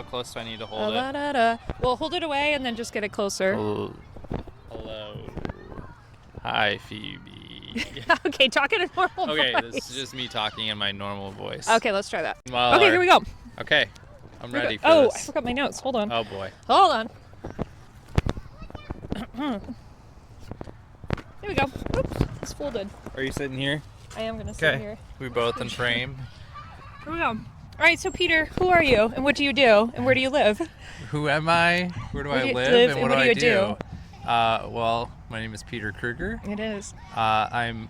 close do I need to hold it? Well, hold it away and then just get it closer. Hello. Hi, Phoebe. Okay, talk in a normal voice. Okay, this is just me talking in my normal voice. Okay, let's try that. Well, okay, here we go. Okay, I'm ready for this. this. I forgot my notes. Hold on. Oh, boy. Hold on. Here we go. Oops, it's folded. Are you sitting here? I am going to sit here. We both in frame. Here we go. All right, so Peter, who are you, and what do you do, and where do you live? Who am I? Where do I live? And what do I do? Well, my name is Peter Kruger. It is. I'm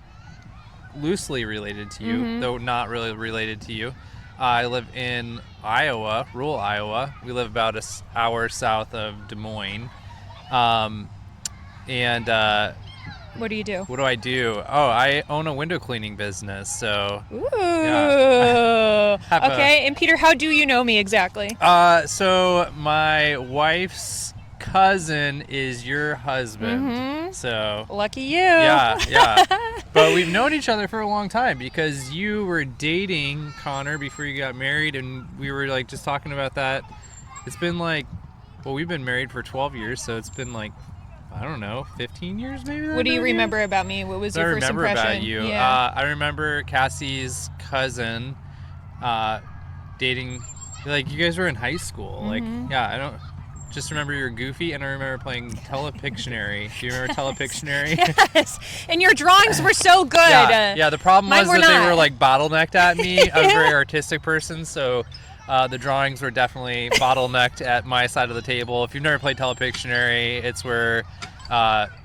loosely related to you, though not really related to you. I live in Iowa, rural Iowa. We live about an hour south of Des Moines. What do you do? What do I do? Oh, I own a window cleaning business, so... Ooh. Yeah. Okay, and Peter, how do you know me exactly? So my wife's cousin is your husband, so... Lucky you. Yeah. But we've known each other for a long time because you were dating Connor before you got married, and we were, like, just talking about that. It's been, like... Well, we've been married for 12 years, so it's been, like... I don't know, 15 years maybe? What do you remember about me? What was your first impression? I remember about you. Yeah. I remember Cassie's cousin dating, like, you guys were in high school. Like, yeah, I don't just remember you're goofy, and I remember playing Telepictionary. Do you remember Telepictionary? Yes, and your drawings were so good. Yeah, the problem was that they were, like, bottlenecked at me. I was a very artistic person, so... the drawings were definitely bottlenecked at my side of the table. If you've never played Telepictionary, it's where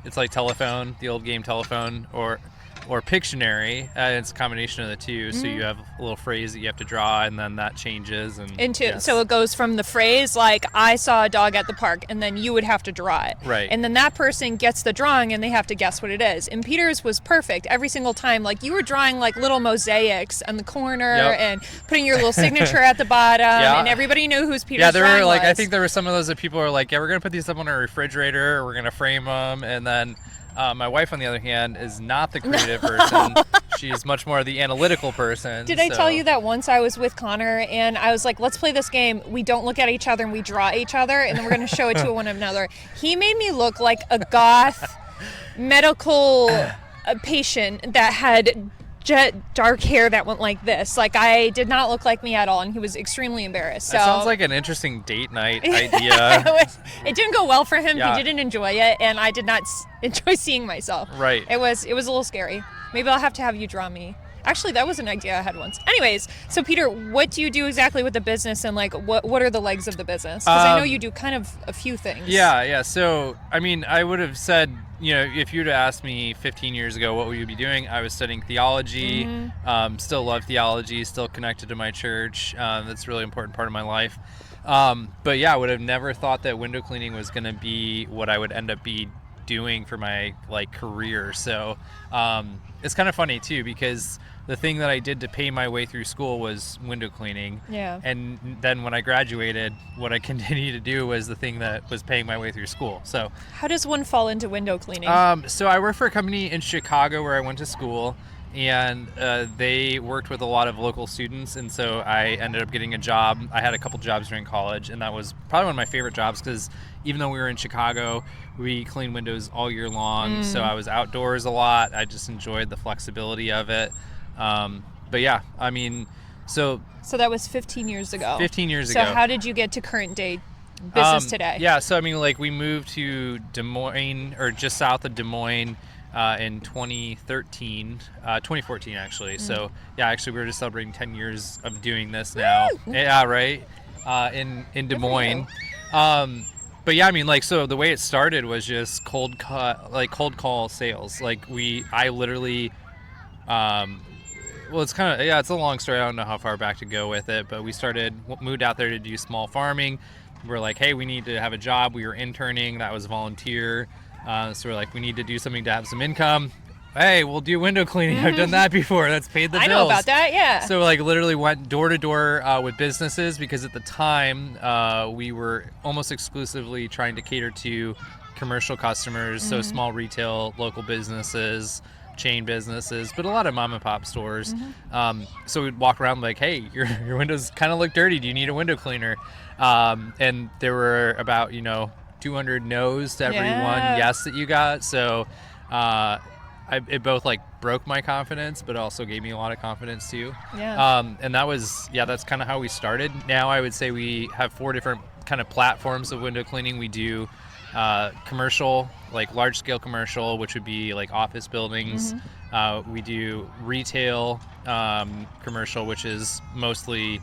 it's like Telephone, the old game Telephone, or Pictionary. It's a combination of the two. So you have a little phrase that you have to draw, and then that changes. So it goes from the phrase like I saw a dog at the park, and then you would have to draw it. Right. And then that person gets the drawing, and they have to guess what it is. And Peter's was perfect every single time. Like you were drawing like little mosaics on the corner and putting your little signature at the bottom, and everybody knew who's Peter's drawing there were like was. I think there were some of those that people were like, yeah, we're gonna put these up on our refrigerator, or we're gonna frame them, and then. My wife, on the other hand, is not the creative person. She's much more the analytical person. Did I tell you that once I was with Connor and I was like, let's play this game. We don't look at each other and we draw each other, and then we're going to show it to one another. He made me look like a goth medical patient that had jet dark hair that went like this. Like I did not look like me at all, and he was extremely embarrassed. So that sounds like an interesting date night idea. It didn't go well for him. He didn't enjoy it, and I did not enjoy seeing myself. Right. It was a little scary. Maybe I'll have to have you draw me. Actually, that was an idea I had once. Anyways, so Peter, what do you do exactly with the business, and like what are the legs of the business? Because I know you do kind of a few things. Yeah. So I mean, I would have said, you know, if you'd asked me 15 years ago what would you be doing, I was studying theology. Still love theology. Still connected to my church. That's a really important part of my life. But yeah, I would have never thought that window cleaning was going to be what I would end up doing for my like career. So it's kind of funny too, because the thing that I did to pay my way through school was window cleaning. Yeah. And then when I graduated, what I continued to do was the thing that was paying my way through school. So how does one fall into window cleaning? So I work for a company in Chicago where I went to school, and they worked with a lot of local students, and so I ended up getting a job. I had a couple jobs during college, and that was probably one of my favorite jobs because even though we were in Chicago, we cleaned windows all year long. So I was outdoors a lot. I just enjoyed the flexibility of it. But yeah, I mean, so that was 15 years ago. 15 years ago. So how did you get to current day business today? Yeah, so I mean, like we moved to Des Moines, or just south of Des Moines, in 2014 actually. So yeah, actually we were just celebrating 10 years of doing this now. Yeah, right. In Des Moines. But yeah, I mean, like, so the way it started was just cold call sales. Like I literally, well, it's kind of, it's a long story. I don't know how far back to go with it, but we moved out there to do small farming. We're like, hey, we need to have a job. We were interning. That was volunteer. So we're like, we need to do something to have some income. Hey, we'll do window cleaning. I've done that before. That's paid the bills. I know about that, yeah. So like literally went door to door with businesses, because at the time we were almost exclusively trying to cater to commercial customers, so small retail, local businesses, chain businesses, but a lot of mom and pop stores. So we'd walk around like, hey, your windows kind of look dirty. Do you need a window cleaner? And there were about 200 no's to every one yes that you got. So it both like broke my confidence, but also gave me a lot of confidence too. And that's kind of how we started. Now I would say we have 4 different kind of platforms of window cleaning. We do commercial, like large scale commercial, which would be like office buildings. We do retail commercial, which is mostly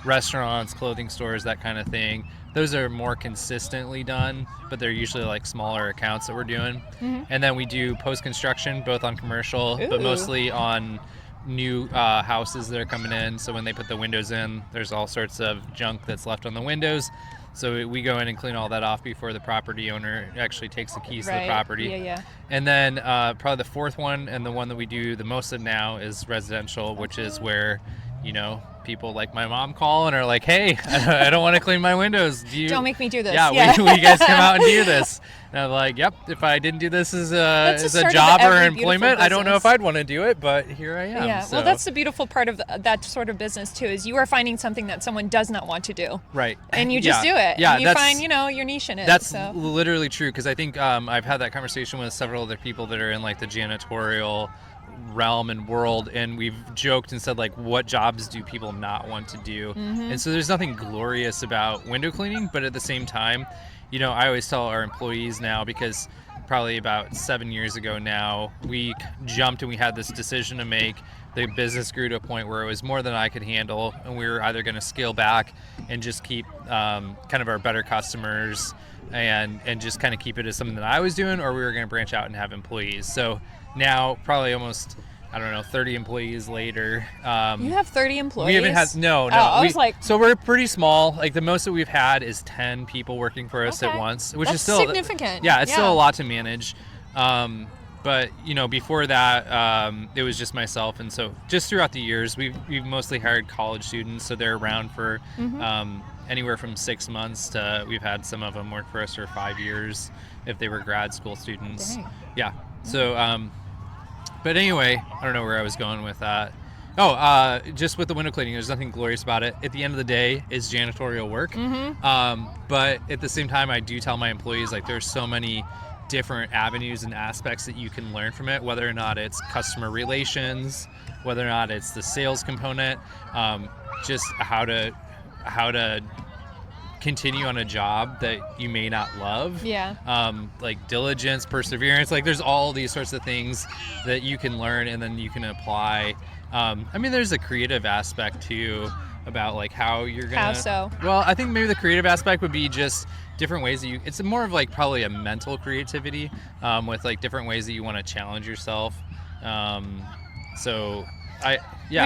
restaurants, clothing stores, that kind of thing. Those are more consistently done, but they're usually like smaller accounts that we're doing. And then we do post-construction, both on commercial, but mostly on new houses that are coming in. So when they put the windows in, there's all sorts of junk that's left on the windows. So we go in and clean all that off before the property owner actually takes the keys to the property. And then probably the 4th one, and the one that we do the most of now, is residential, which is where, people like my mom call and are like, hey, I don't want to clean my windows. Don't make me do this. Yeah. Will you guys come out and do this? And I'm like, yep, if I didn't do this as a job or employment, I don't know if I'd want to do it, but here I am. Yeah, so. Well, that's the beautiful part of that sort of business too, is you are finding something that someone does not want to do. Right. And you just do it. Yeah, and you find, your niche in it. That's literally true, because I think I've had that conversation with several other people that are in like the janitorial realm and world, and we've joked and said, like, what jobs do people not want to do? And so there's nothing glorious about window cleaning, but at the same time, I always tell our employees now, because probably about 7 years ago now, we jumped and we had this decision to make. The business grew to a point where it was more than I could handle, and we were either going to scale back and just keep kind of our better customers and just kind of keep it as something that I was doing, or we were going to branch out and have employees. So now, probably almost, 30 employees later. You have 30 employees? We haven't had, no. I was like... So we're pretty small. Like, the most that we've had is 10 people working for us at once, which is still significant. Yeah, it's still a lot to manage. But, before that, it was just myself. And so just throughout the years, we've mostly hired college students. So they're around for anywhere from 6 months to, we've had some of them work for us for 5 years if they were grad school students. Dang. Yeah. So, but anyway, I don't know where I was going with that. Just with the window cleaning, there's nothing glorious about it. At the end of the day, it's janitorial work. But at the same time, I do tell my employees, like, there's so many different avenues and aspects that you can learn from it, whether or not it's customer relations, whether or not it's the sales component, just how to continue on a job that you may not love. Like diligence, perseverance, like there's all these sorts of things that you can learn and then you can apply. There's a creative aspect too about like how you're gonna... How so? Well, I think maybe the creative aspect would be just different ways that it's more of like probably a mental creativity, with like different ways that you want to challenge yourself. Would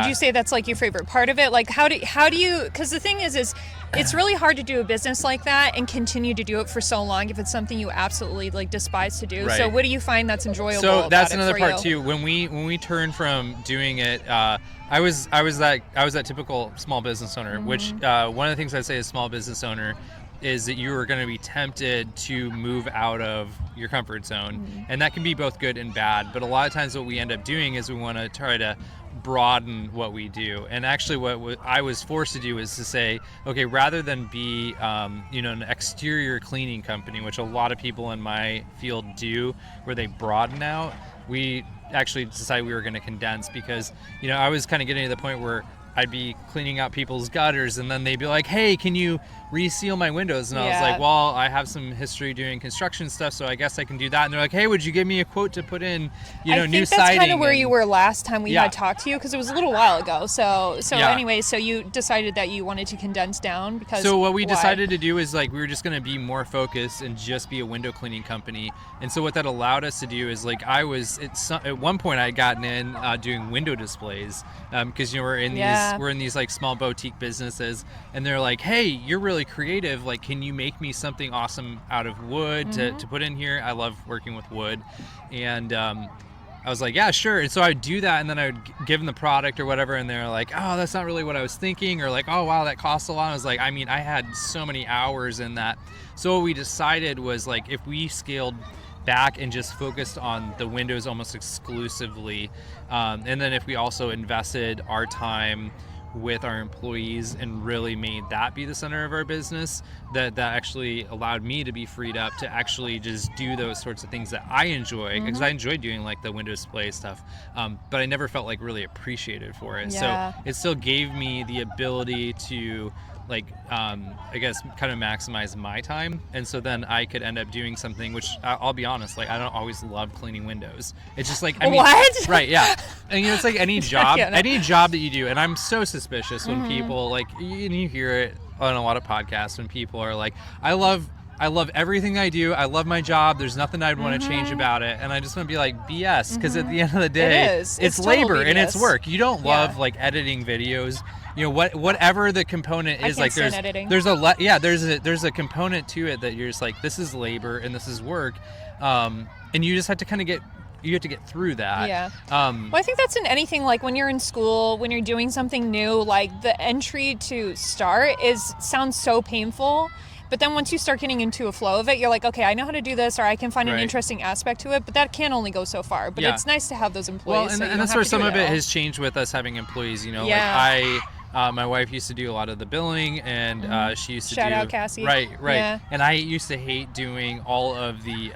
you say that's like your favorite part of it? Like how do you, because the thing is it's really hard to do a business like that and continue to do it for so long if it's something you absolutely like despise to do. Right. So what do you find that's enjoyable about it for you? So that's another part too. When we turned from doing it, I was that typical small business owner, which one of the things I say as small business owner is that you are going to be tempted to move out of your comfort zone. And that can be both good and bad. But a lot of times what we end up doing is we want to try to broaden what we do. And actually what I was forced to do is to say, okay, rather than be an exterior cleaning company, which a lot of people in my field do, where they broaden out, we actually decided we were going to condense, because I was kind of getting to the point where I'd be cleaning out people's gutters and then they'd be like, hey, can you reseal my windows? And I was like, well, I have some history doing construction stuff, so I guess I can do that. And they're like, hey, would you give me a quote to put in, new siding? I think that's kind of where you were last time we had talked to you, because it was a little while ago. So anyway, so you decided that you wanted to condense down because... So what we decided to do is like, we were just going to be more focused and just be a window cleaning company. And so what that allowed us to do is like, at one point I had gotten in doing window displays, because we're in these like small boutique businesses, and they're like, hey, you're really creative, like, can you make me something awesome out of wood to put in here? I love working with wood. And I was like, yeah, sure. And so I would do that, and then I would give them the product or whatever, and they're like, oh, that's not really what I was thinking, or like, oh wow, that costs a lot. I was like, I had so many hours in that. So what we decided was like, if we scaled back and just focused on the windows almost exclusively. And then if we also invested our time with our employees and really made that be the center of our business, that actually allowed me to be freed up to actually just do those sorts of things that I enjoy, because I enjoy doing like the window display stuff, but I never felt like really appreciated for it. So it still gave me the ability to like I guess kind of maximize my time, and so then I could end up doing something which I'll be honest, like I don't always love cleaning windows. It's just like, I mean, what? Right, yeah. And it's like any job, any job that you do, and I'm so suspicious when people like, and you hear it on a lot of podcasts when people are like, I love everything I do. I love my job. There's nothing I'd want to change about it. And I just want to be like, BS, because at the end of the day, it's labor and it's work. You don't love like editing videos. You know, whatever the component is, like there's a component to it that you're just like, this is labor and this is work, and you just have to kind of get through that. Yeah. Well, I think that's in anything, like when you're in school, when you're doing something new, like the entry to start sounds so painful. But then once you start getting into a flow of it, you're like, okay, I know how to do this, or I can find an interesting aspect to it, but that can only go so far. But it's nice to have those employees. Well, and that's where some of it has changed with us having employees, you know, like my wife used to do a lot of the billing, and she used to Shout out Cassie. Right. Yeah. And I used to hate doing all of the,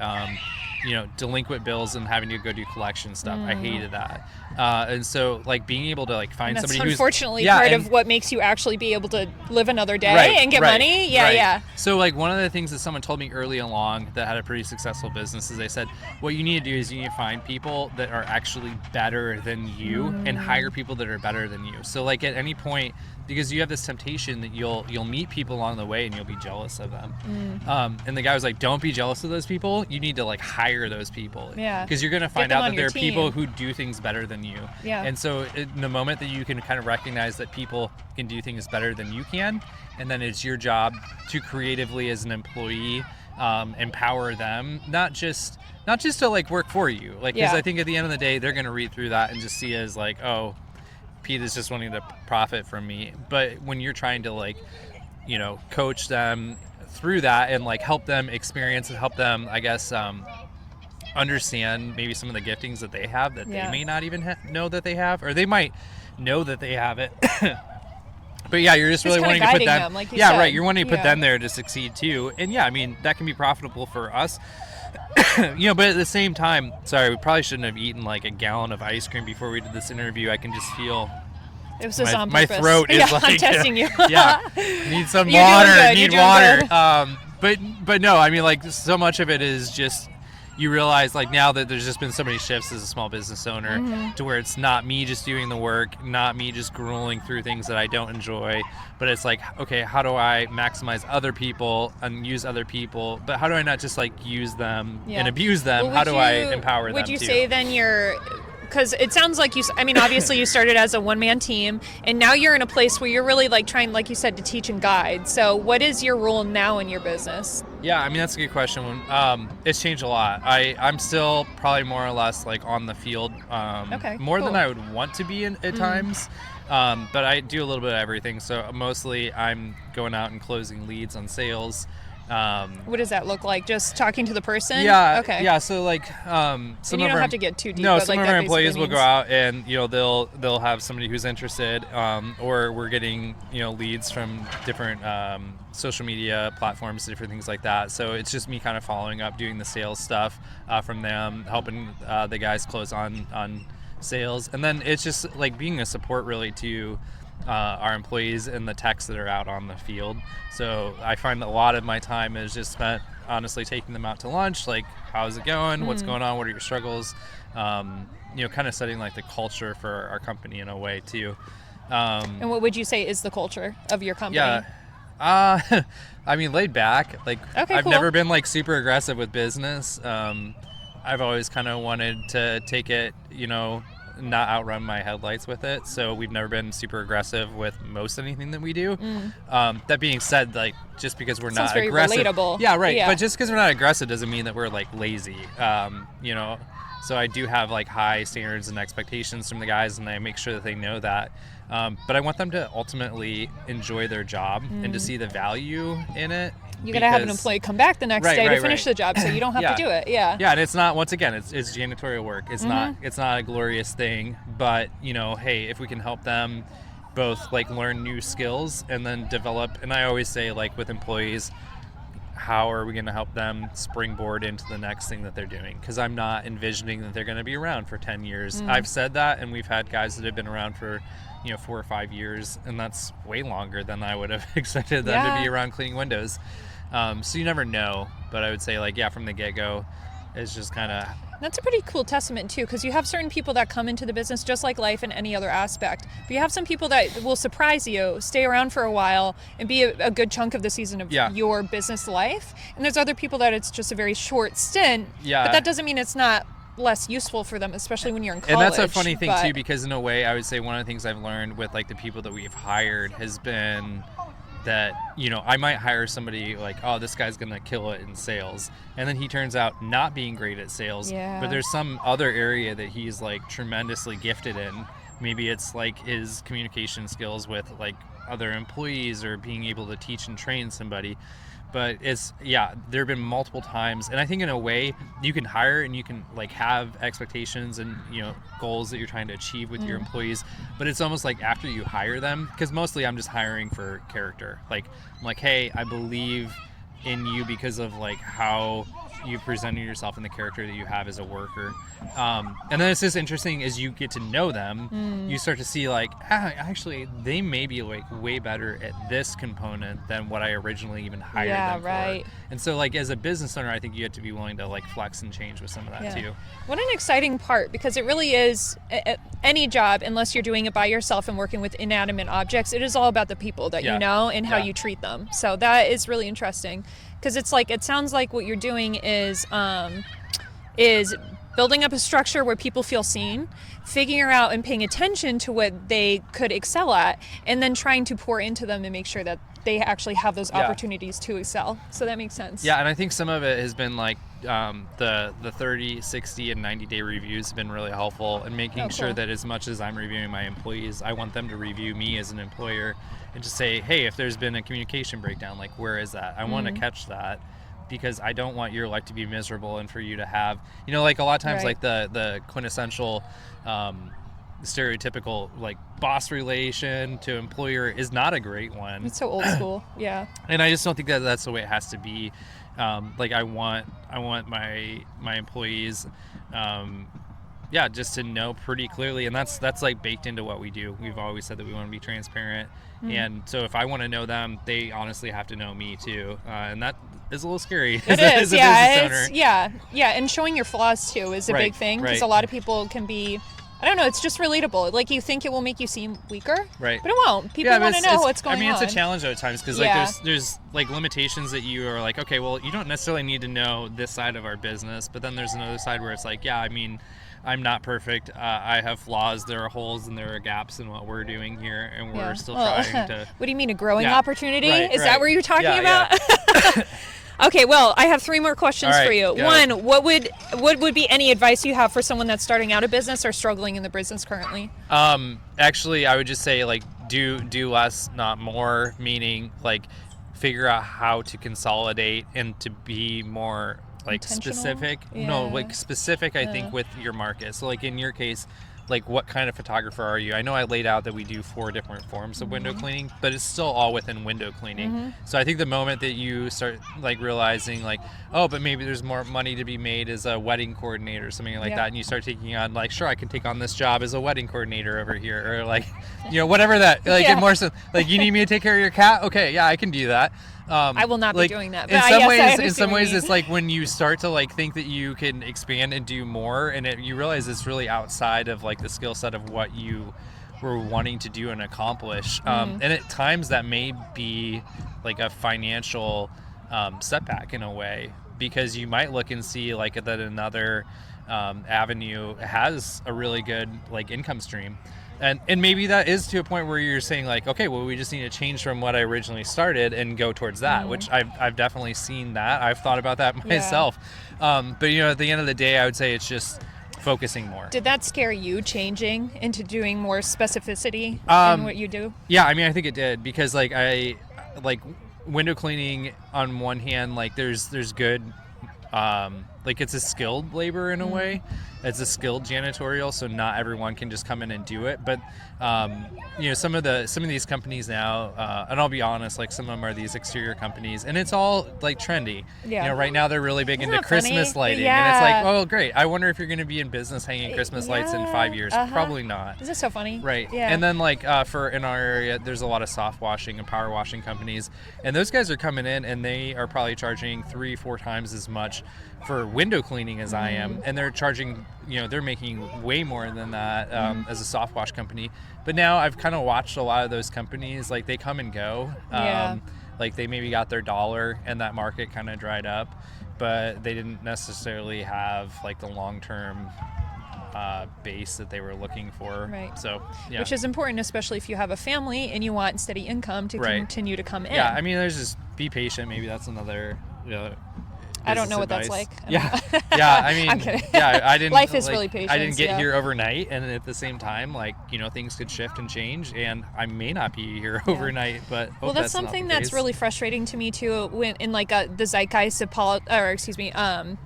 delinquent bills and having to go do collection stuff. I hated that. And so like being able to like find somebody who's unfortunately part of what makes you actually be able to live another day and get money. Yeah. So like one of the things that someone told me early along that had a pretty successful business is they said, what you need to do is you need to find people that are actually better than you and hire people that are better than you. So like at any point, because you have this temptation that you'll meet people along the way and you'll be jealous of them. And the guy was like, don't be jealous of those people. You need to like hire those people. Yeah. Because you're going to find out that there are people who do things better than you. Yeah. And so in the moment that you can kind of recognize that people can do things better than you can, and then it's your job to creatively as an employee empower them, not just to like work for you. Like, because I think at the end of the day, they're going to read through that and just see it as like, oh, Pete is just wanting to profit from me. But when you're trying to like, coach them through that and like help them experience and help them, I guess, understand maybe some of the giftings that they have that they may not even know that they have, or they might know that they have it. But yeah, you're just really wanting to put them like said. You're wanting to put them there to succeed too. And yeah, I mean, that can be profitable for us. But at the same time, sorry, we probably shouldn't have eaten like a gallon of ice cream before we did this interview. I can just feel it was just on my purpose. Throat is like, I'm testing you. Need some water. Need water. Good. But no, I mean, like so much of it is just, you realize like now that there's just been so many shifts as a small business owner to where it's not me just doing the work, not me just grueling through things that I don't enjoy, but it's like, okay, how do I maximize other people and use other people, but how do I not just like use them and abuse them? How do I empower them? Would you say then because it sounds like obviously you started as a one-man team, and now you're in a place where you're really like trying, like you said, to teach and guide. So what is your role now in your business? Yeah, I mean, that's a good question. It's changed a lot. I'm still probably more or less like on the field more than I would want to be at times. But I do a little bit of everything. So mostly I'm going out and closing leads on sales. What does that look like? Just talking to the person? Yeah. Okay. Yeah. So like, some you don't have to get too deep. No, but some like of our employees will go out and they'll have somebody who's interested, or we're getting leads from different social media platforms, different things like that. So it's just me kind of following up, doing the sales stuff from them, helping the guys close on sales, and then it's just like being a support really to our employees and the techs that are out on the field. So I find that a lot of my time is just spent honestly taking them out to lunch, like how's it going, what's going on, what are your struggles, kind of setting like the culture for our company in a way too. And what would you say is the culture of your company? I mean, laid back. Like, I've never been like super aggressive with business. I've always kind of wanted to take it, not outrun my headlights with it. So we've never been super aggressive with most anything that we do. That being said, like, just because we're not aggressive, relatable. Yeah, right. Yeah. But just because we're not aggressive doesn't mean that we're like lazy. So I do have like high standards and expectations from the guys, and I make sure that they know that. But I want them to ultimately enjoy their job and to see the value in it. You gotta have an employee come back the next day to finish the job, so you don't have to do it. Yeah. Yeah, and it's not. Once again, it's janitorial work. It's not. It's not a glorious thing. But hey, if we can help them both like learn new skills and then develop. And I always say, like, with employees, how are we going to help them springboard into the next thing that they're doing? Because I'm not envisioning that they're going to be around for 10 years. I've said that, and we've had guys that have been around for 4 or 5 years, and that's way longer than I would have expected them to be around cleaning windows. So you never know, but I would say, like, from the get-go, it's just kind of... That's a pretty cool testament, too, because you have certain people that come into the business just like life in any other aspect. But you have some people that will surprise you, stay around for a while, and be a good chunk of the season of your business life. And there's other people that it's just a very short stint, but that doesn't mean it's not less useful for them, especially when you're in college. And that's a funny thing, too, because in a way, I would say one of the things I've learned with, like, the people that we've hired has been... that I might hire somebody like, oh, this guy's gonna kill it in sales, and then he turns out not being great at sales, but there's some other area that he's like tremendously gifted in. Maybe it's like his communication skills with like other employees or being able to teach and train somebody. But it's there have been multiple times, and I think in a way you can hire and you can like have expectations and goals that you're trying to achieve with your employees, but it's almost like after you hire them, because mostly I'm just hiring for character. Like I'm like, hey, I believe in you because of like how you presented yourself and the character that you have as a worker. And then it's just interesting as you get to know them, you start to see like, actually they may be like way better at this component than what I originally even hired them for. And so like as a business owner, I think you have to be willing to like flex and change with some of that too. What an exciting part, because it really is any job, unless you're doing it by yourself and working with inanimate objects, it is all about the people that you know and how you treat them. So that is really interesting. Because it's like, it sounds like what you're doing is building up a structure where people feel seen, figuring out and paying attention to what they could excel at, and then trying to pour into them and make sure that they actually have those opportunities to excel. So that makes sense. Yeah, and I think some of it has been like the 30, 60, and 90-day reviews have been really helpful in making sure that as much as I'm reviewing my employees, I want them to review me as an employer and just say, hey, if there's been a communication breakdown, like where is that? I want to catch that, because I don't want your life to be miserable and for you to have, like a lot of times like the quintessential stereotypical like boss relation to employer is not a great one. It's so old school. Yeah. And I just don't think that that's the way it has to be. Like I want my employees just to know pretty clearly, and that's like baked into what we do. We've always said that we want to be transparent, and so if I want to know them, they honestly have to know me too, and that is a little scary as a business owner. And showing your flaws too is a big thing, because a lot of people can be, I don't know, it's just relatable. Like you think it will make you seem weaker, but it won't. People want to know what's going on. I mean, it's a challenge at times, because like there's like limitations that you are like, okay, well, you don't necessarily need to know this side of our business, but then there's another side where it's like, I mean, I'm not perfect. I have flaws. There are holes and there are gaps in what we're doing here, and we're still trying to. What do you mean, a growing opportunity? Is that what you're talking about? Okay, well, I have 3 more questions for you. One, what would be any advice you have for someone that's starting out a business or struggling in the business currently? Actually, I would just say like do less, not more. Meaning like figure out how to consolidate and to be more like specific. Specific. I think with your market. So like in your case, like what kind of photographer are you? I know I laid out that we do 4 different forms of window cleaning, but it's still all within window cleaning. So I think the moment that you start like realizing like, oh, but maybe there's more money to be made as a wedding coordinator or something like that, and you start taking on like, sure, I can take on this job as a wedding coordinator over here, or like, whatever that like and more so like, you need me to take care of your cat? Okay, I can do that. I will not be doing that. But in some ways, it's like when you start to like think that you can expand and do more, and you realize it's really outside of like the skill set of what you were wanting to do and accomplish. And at times that may be like a financial setback in a way, because you might look and see like that another avenue has a really good like income stream. And maybe that is to a point where you're saying like, okay, well, we just need to change from what I originally started and go towards that, which I've definitely seen that. I've thought about that myself. But at the end of the day, I would say it's just focusing more. Did that scare you, changing into doing more specificity in what you do? Yeah, I mean, I think it did, because like window cleaning on one hand, like there's good, like it's a skilled labor in a way. It's a skilled janitorial, so not everyone can just come in and do it. But some of these companies now, and I'll be honest, like some of them are these exterior companies, and it's all like trendy. Yeah. Right now they're really big Isn't into that funny? Christmas lighting, Yeah. and it's like, oh great, I wonder if you're going to be in business hanging Christmas lights in 5 years. Probably not. Is this so funny? Right. Yeah. And then for in our area, there's a lot of soft washing and power washing companies, and those guys are coming in and they are probably charging 3-4 times as much for window cleaning as I am, and they're charging, they're making way more than that as a soft wash company. But now I've kind of watched a lot of those companies, like they come and go. Like they maybe got their dollar and that market kind of dried up, but they didn't necessarily have like the long-term base that they were looking for. Right. So, yeah. Which is important, especially if you have a family and you want steady income to continue to come in. Yeah, I mean, there's just be patient. Maybe that's another, I don't know what advice. that's like. Yeah. I mean, I'm kidding. Yeah, I didn't. Life is really patient. I didn't get here overnight, and at the same time, things could shift and change, and I may not be here overnight. But well, that's something that's really frustrating to me too. When in the zeitgeist of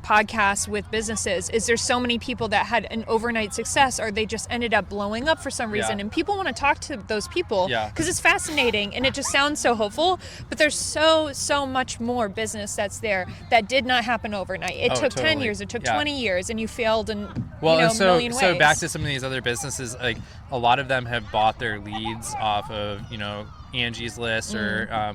podcasts with businesses, is there's so many people that had an overnight success, or they just ended up blowing up for some reason, and people want to talk to those people because it's fascinating and it just sounds so hopeful. But there's so much more business that's there that did not happen overnight. It took 10 years, it took 20 years, and you failed in a million ways. So back to some of these other businesses, like a lot of them have bought their leads off of Angie's List, or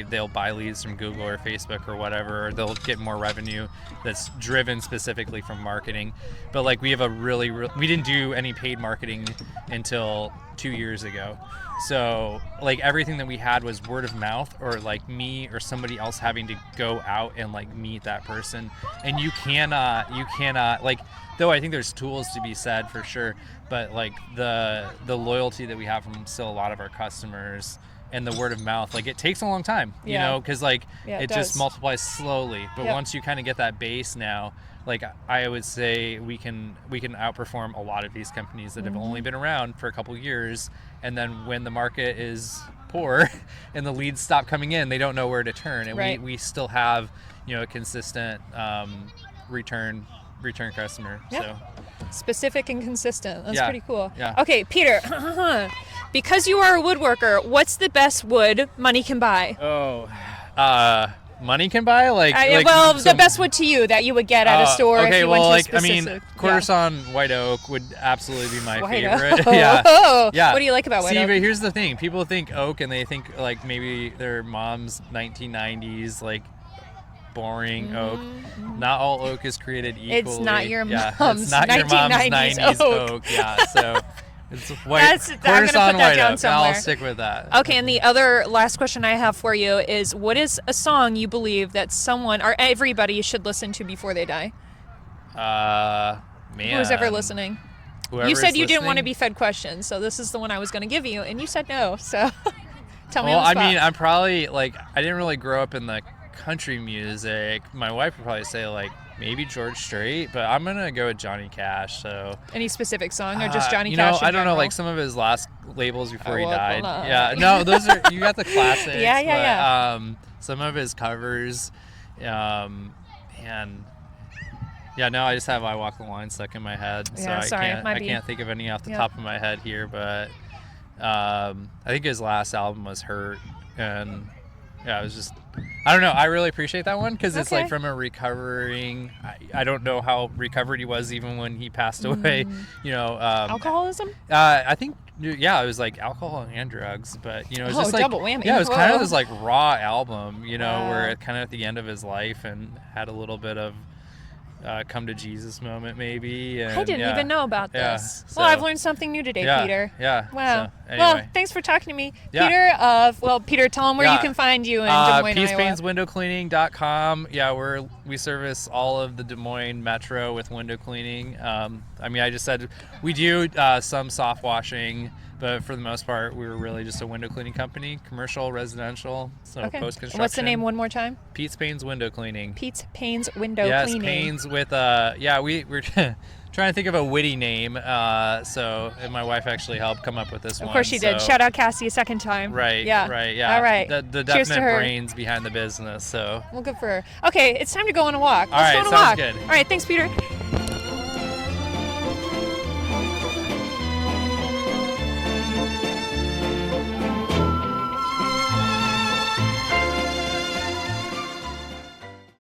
they'll buy leads from Google or Facebook or whatever, or they'll get more revenue that's driven specifically from marketing. But like we have we didn't do any paid marketing until 2 years ago. So like everything that we had was word of mouth, or like me or somebody else having to go out and like meet that person. And you cannot like, though I think there's tools to be said for sure, but like the loyalty that we have from still a lot of our customers and the word of mouth, like it takes a long time, because it just multiplies slowly. But once you kind of get that base now, like I would say we can outperform a lot of these companies that have only been around for a couple of years, and then when the market is poor and the leads stop coming in, they don't know where to turn, and we still have a consistent return customer. So specific and consistent. That's pretty cool. Yeah. Okay, Peter, because you are a woodworker, what's the best wood money can buy? Money can buy, the best wood to you that you would get at a store. Okay, if you well, went to a specific, Quartersawn white oak would absolutely be my White favorite. Oak. Yeah. What do you like about white oak? See, but here's the thing: people think oak, and they think like maybe their mom's 1990s like boring oak. Not all oak is created equally. It's not your mom's it's not your mom's 90s oak. Yeah, so. It's white. I'm gonna put that down somewhere. I'll stick with that. Okay, and the other last question I have for you is, what is a song you believe that someone or everybody should listen to before they die? Man. Who's ever listening? Whoever's you said you didn't listening? want to be fed questions, so this is the one I was going to give you, and you said no. So tell me. Well, on the spot. I mean, I'm probably I didn't really grow up in the country music. My wife would probably say maybe George Strait, but I'm gonna go with Johnny Cash. So any specific song, or just Johnny Cash? I don't know, some of his last labels before he died. Well, yeah, no, those are, you got the classics. Yeah. Some of his covers, and no, I just have "I Walk the Line" stuck in my head, so I can't think of any off the top of my head here. But I think his last album was "Hurt," and it was just. I don't know. I really appreciate that one because it's from a recovering. I don't know how recovered he was even when he passed away. Alcoholism. I think it was like alcohol and drugs, but it was just like double whammy. Yeah, it was kind of this like raw album, where it kind of at the end of his life and had a little bit of come to Jesus moment maybe. And, I didn't even know about this. So, well, I've learned something new today, Peter. Yeah. Wow. So, anyway. Well, thanks for talking to me, Peter. Peter, tell them where you can find you in Des Moines, Iowa. PeacePainsWindowCleaning.com. Yeah, we service all of the Des Moines metro with window cleaning. I just said we do some soft washing, but for the most part, we were really just a window cleaning company, commercial, residential, post-construction. What's the name one more time? Pete's Pains Window Cleaning. Pete's Pains Window Cleaning. Cleaning. Yes, pains with, we're trying to think of a witty name. And my wife actually helped come up with this one. Of course she did. Shout out Cassie a second time. Right. Yeah. Right. Yeah. All right. The Cheers to definite her. brains behind the business. So. Well, good for her. Okay, it's time to go on a walk. All right, Let's go on a sounds walk. good. All right, thanks, Peter.